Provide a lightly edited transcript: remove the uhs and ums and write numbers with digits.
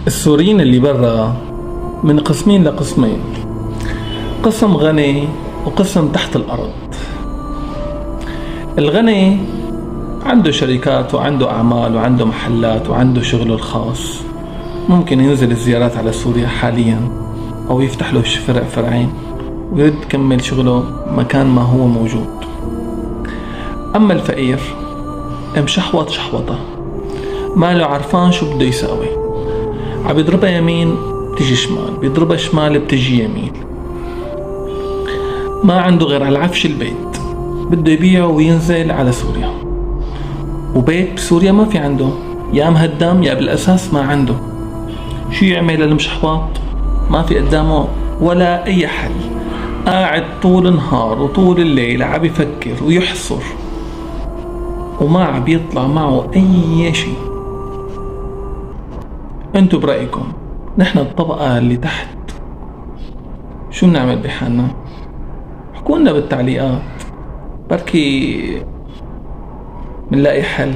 السوريين اللي برا من قسمين لقسمين، قسم غني وقسم تحت الأرض. الغني عنده شركات وعنده أعمال وعنده محلات وعنده شغله الخاص، ممكن ينزل الزيارات على سوريا حاليا أو يفتح له فرع فرعين ويرد يكمل شغله مكان ما هو موجود. أما الفقير مشحوط شحوطة، ما له عرفان شو بده يساوي، بيضربها يمين بتجي شمال، بيضربها شمال بتجي يمين، ما عنده غير على عفش البيت، بده يبيعه وينزل على سوريا، وبيت بسوريا ما في عنده، يا مهدم يا بالأساس ما عنده. شو يعمل المشحوط؟ ما في قدامه ولا أي حل، قاعد طول النهار وطول الليل عم يفكر ويحصر وما عم يطلع معه أي شيء. انتو برأيكم نحن الطبقة اللي تحت شو بنعمل بحالنا؟ احكوا لنا بالتعليقات، بركي منلاقي حل.